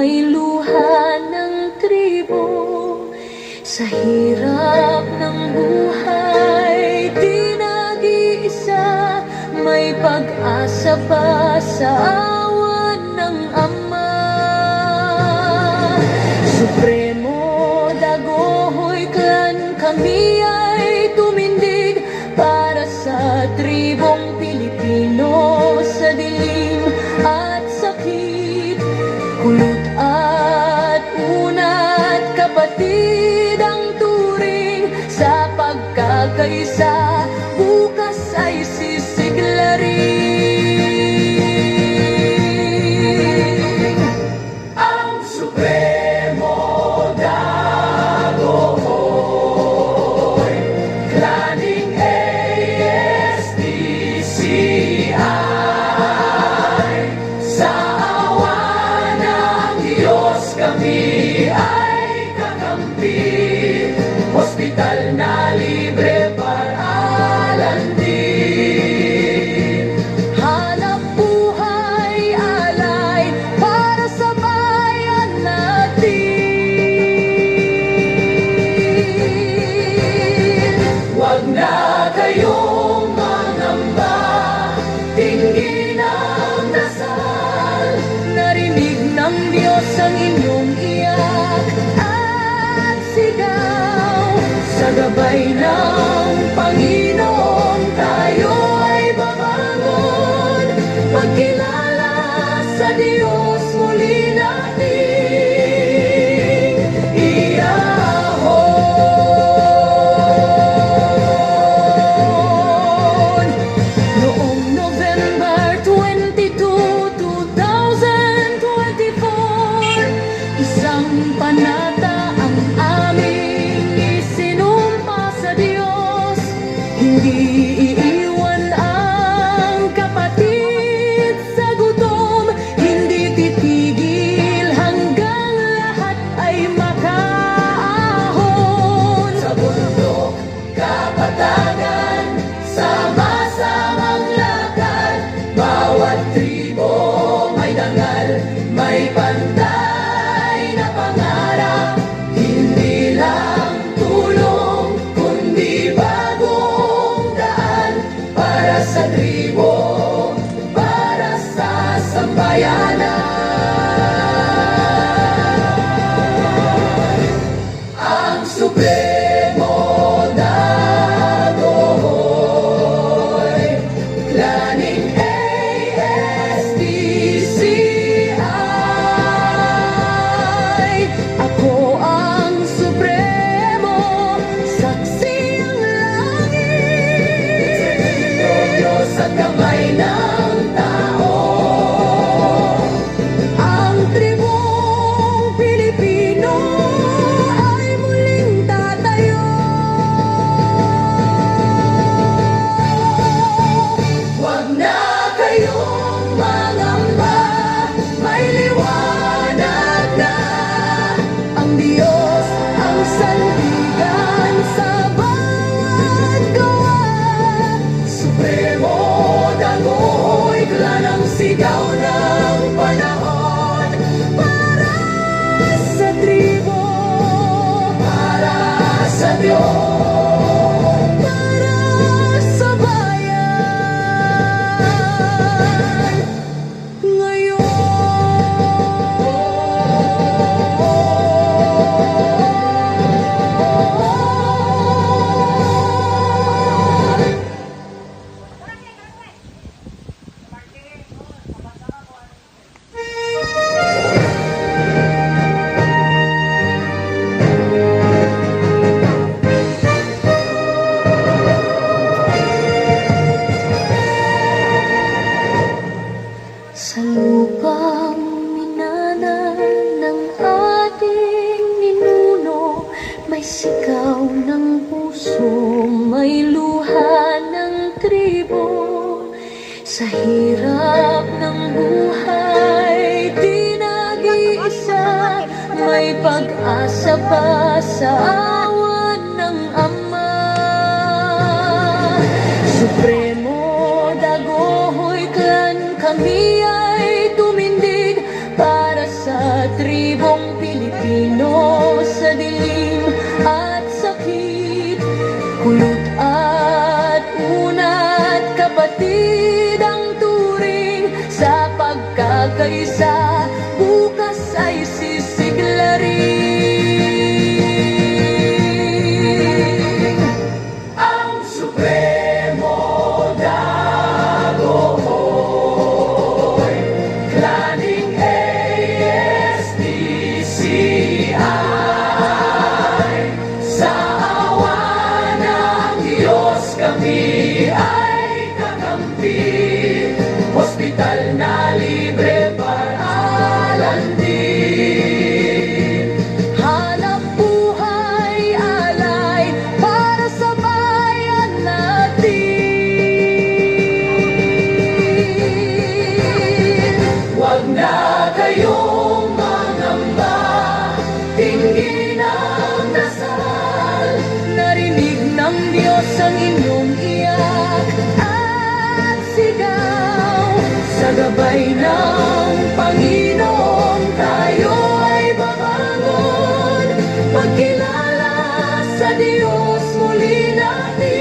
may luha ng tribo. Sa hirap ng buhay, di nag-iisa, may pag-asa pa sa awan ng Ama. Supremo Dagohoy Clan, kami ay tumindig para sa tribong Pilipino. Sa dilim at sakit, kulot at unat, kapatid ang turing sa pagkakaisa. Bukas ay sisiglarin ang Supremo Dagohoy, Klaning ASDCI. Sa awa ng Diyos kami ay kakampi, hospital na libre paralan din. Hanap buhay alay para sa bayan natin. Huwag na kayong mangamba, tingin ang dasal. Narinig ng Diyos ang inyong iyak at sigaw. Sa gabay ng Panginoon tayo ay babangon, magkilala sa Diyos muli nating iahon. Noong November 22, 2024, isang panata ang aming isinumpa sa Diyos. Hindi iiwan ang kapatid sa gutom, hindi titigil hanggang lahat ay makaahon. Sa bundok, kapatagan, sama-samang lakad, bawat tribo may dangal, may pantay na pangarap. Hindi lang tulong, kundi bagong daan para sa tribo, para sa sambayanan. Ang Supremo Dagohoy, Klaning ASDCI. Ako ang Supremo, saksi ang langit. Diyos at kamay ng tao, ang tribong Pilipino ay muling tatayo. Huwag na kayong mangamba, may liwanag na. Ang Diyos ang sandigan sa bawat gawa. Supremo Dagohoy Clan, ang sigaw ng panahon para sa tribo, para sa Diyos, para sa bayan. Ngayon sa lupang minana ng ating ninuno, may sigaw ng puso, may luha ng tribo. Sa hirap ng buhay, di nag-iisa, may pag-asa pa sa awan ng Ama. Supremo Dagohoy Clan, kami ay tumindig para sa tribo. kami ay kakampi, hospital na libre paralan din. Hanap buhay alay para sa bayan natin. Huwag na kayong mangamba, tingin ang dasal. Narinig ng Diyos ang inyong iyak at sigaw. Sa gabay ng Panginoon tayo ay babangon, magkilala sa Diyos muli nating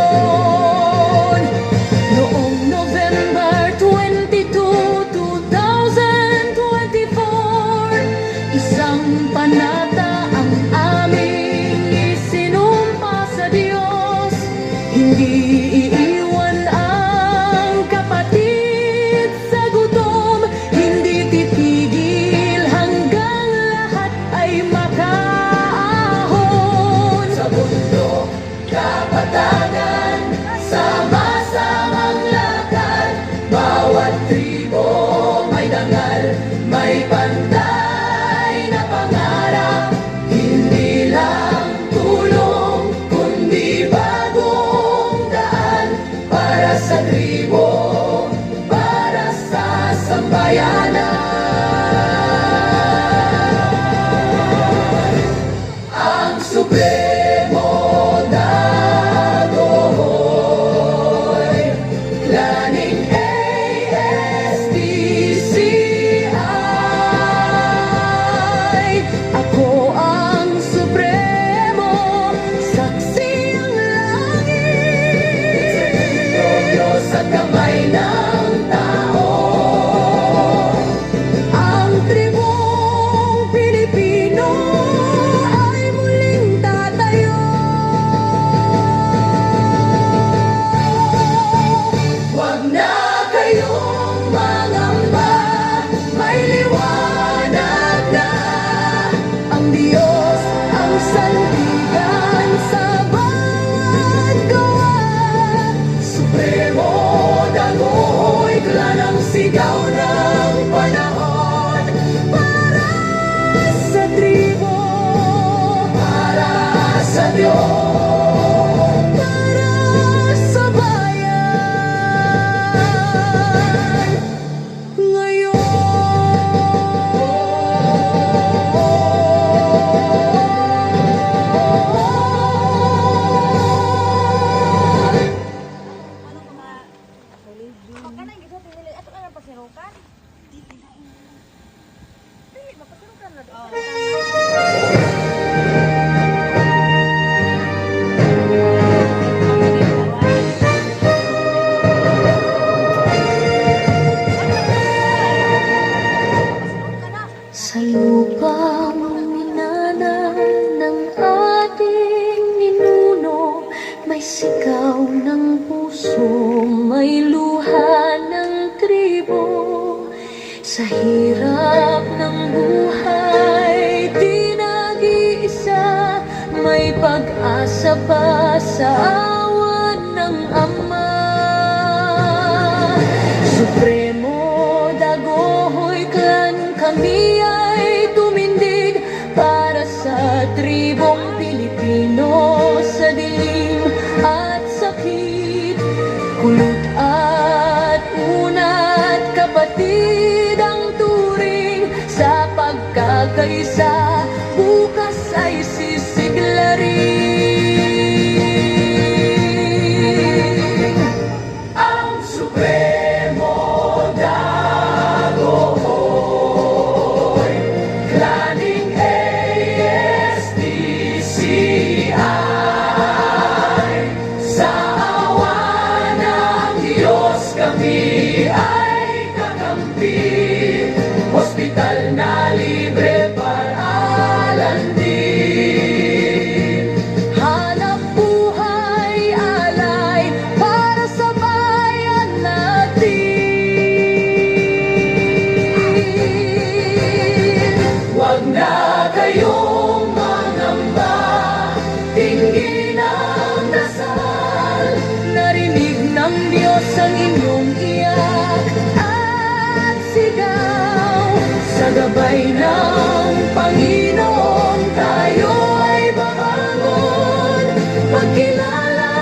iahon. Noong November 22, 2024, isang panata ang aming isinumpa sa Diyos. Hindi iiwan ang kapatid sa gutom, hindi titigil hanggang lahat ay makaahon. sa bundok, kapatagan, sama-samang lakad, bawat tribo may dangal, may pantay na pangarap, hindi lang tulong, kundi bagong daan, para sa tribo, para sa sambayanan. Ang Supremo Dagohoy, Klaning ASDCI. Ako ang Supremo, saksi ang langit. Diyos at kamay ng tao, Ang tribong Pilipino ay muling tatayo. huwag na kayong mangamba, may liwanag na. Ang Diyos ang sandigan sa bawat gawa. Supremo Dagohoy, klanang sigaw ng panahon, Para sa tribo, para sa Diyos. para sa bayan. Ngayon, Pagkana yung gito pinili ato ka ng pasirukan. Dili mapasirukan na doon. sa lupang minana ng ating ninuno, may sigaw ng puso, may luha ng tribo. Sa hirap ng buhay, di nag-iisa, may pag-asa pa sa awan ng Ama. Supremo Dagohoy Clan, kami ay tumindig para sa tribong Pilipino, sa dilim at sakit, kulot at unat, kapatid ang turing sa pagkakaisa, bukas ay sisiglarin. Ang Supremo Dagohoy, klaning ASDCI. Sa awa ng Diyos kami ay kakampi, hospital na libre paralan din. ng Panginoon, tayo ay babangon. Magkilala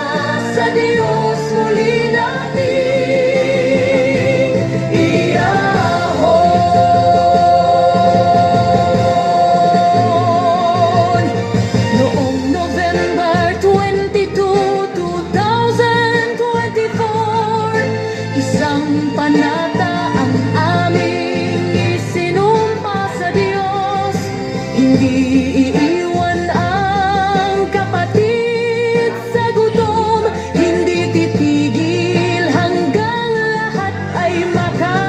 sa Diyos muli nating iahon. Noong November 22, 2024, isang panata ang aming isinumpa sa Diyos. Hindi iiwan ang kapatid sa gutom, hindi titigil hanggang lahat ay makaahon.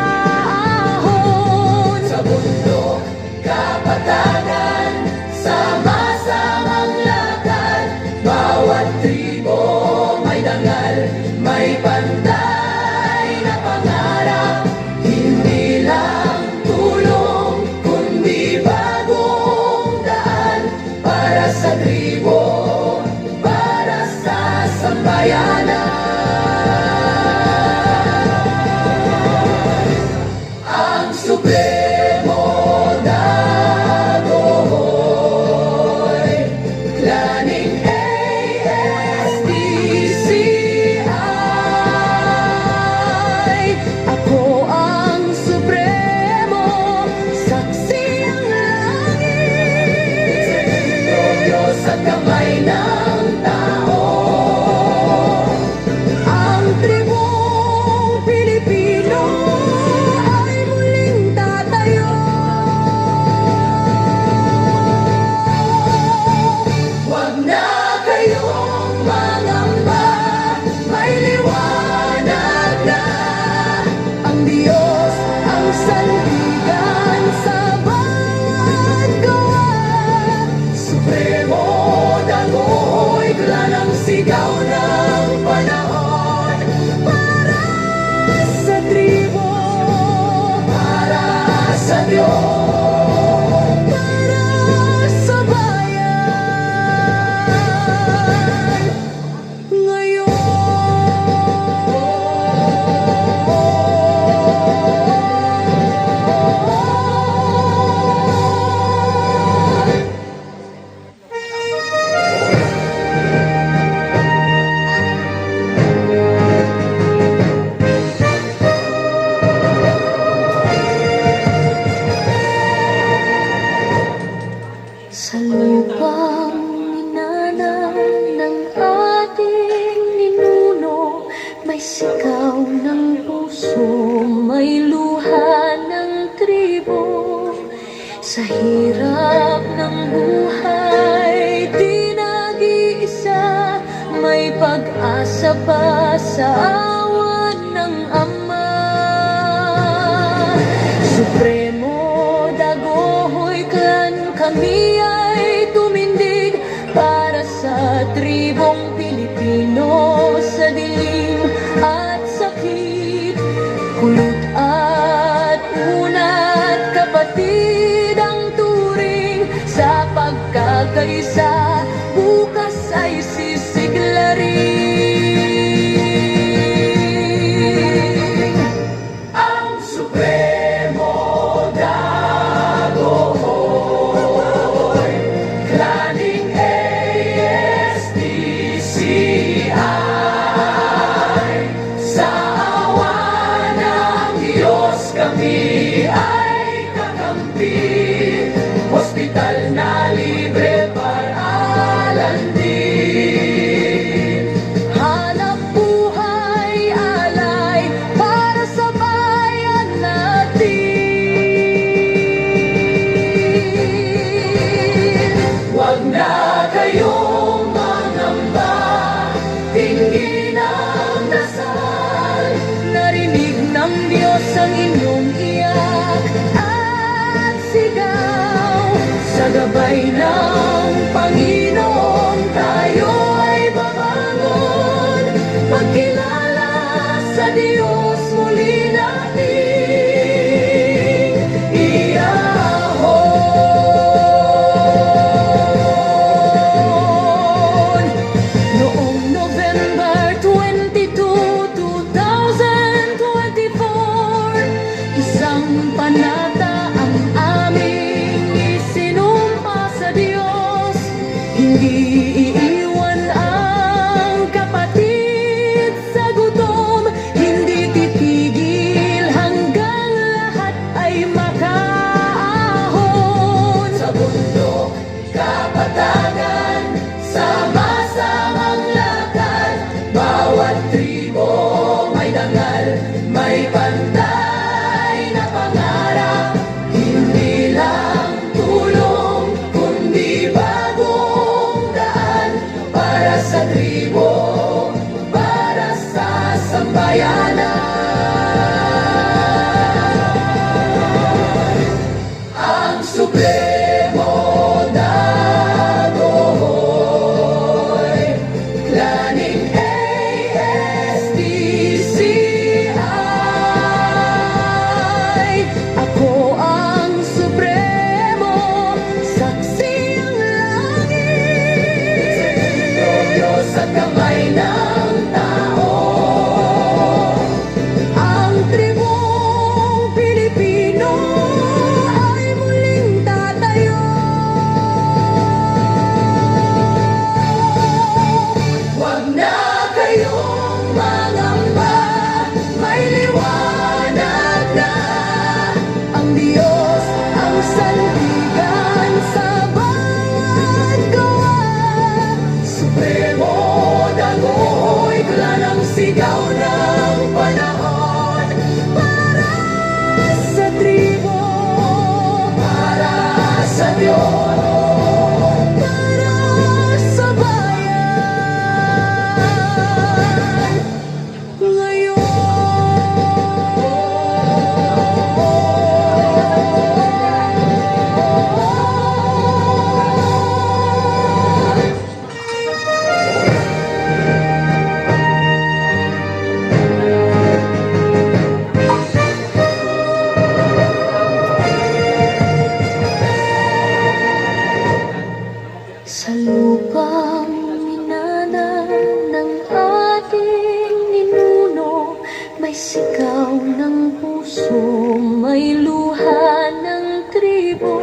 Sa bundok, kapatagan, sama-samang lakad, bawat tribo may dangal, may pantay na pangarap. Hindi lang tulong, kundi bagong daan para sa tribo, para sa sambayanan. Ang Supremo Dagohoy, Klaning ASDCI. Ako ang Supremo, saksi ang langit. Diyos at kamay ng tao. Ang tribong Pilipino ay muling tatayo. Huwag na kayong mangamba, may liwanag na. Ang Diyos ang sandigan sa bawat gawa. Supremo Dagohoy, klanang sigaw ng panahon. Para sa tribo, Para sa Diyos, para sa bayan. Ngayon, sa lupang minanang ng ating ninuno, may sigaw ng puso, may luha ng tribo. Sa hirap ng buhay, di nag-iisa, may pag-asa pa sa awan ng Ama. Supremo Dagohoy Clan, kami ay tumindig para sa tribong Pilipino, sa dilim at sakit, kulot at unat, kapatid ang turing sa pagkakaisa, bukas ay sisiglarin. ang Supremo Dagohoy, klaning ASDCI. Sa awa ng Diyos kami ay kakampi, hospital na libre paralan din. Hanap buhay alay para sa bayan natin. Huwag na kayong mangamba, tingin ang dasal. Narinig ng Diyos ang inyong iyak at sigaw. Sa gabay nasyon. para sa bayan ngayon. Sa lupang minana ng ating ninuno, may sigaw ng puso, may luha ng tribo.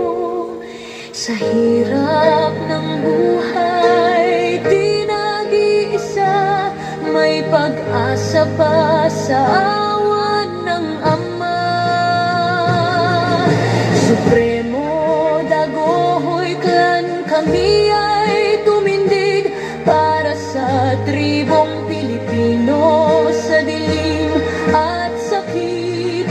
Sa hirap ng buhay, di nag-iisa, may pag-asa pa sa awan ng Ama. Supremo Dagohoy Clan, kami ay tumindig para sa tribong Pilipino, sa dilim at sakit,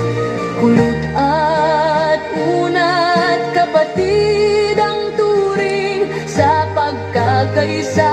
kulot at unat, kapatid ang turing sa pagkakaisa.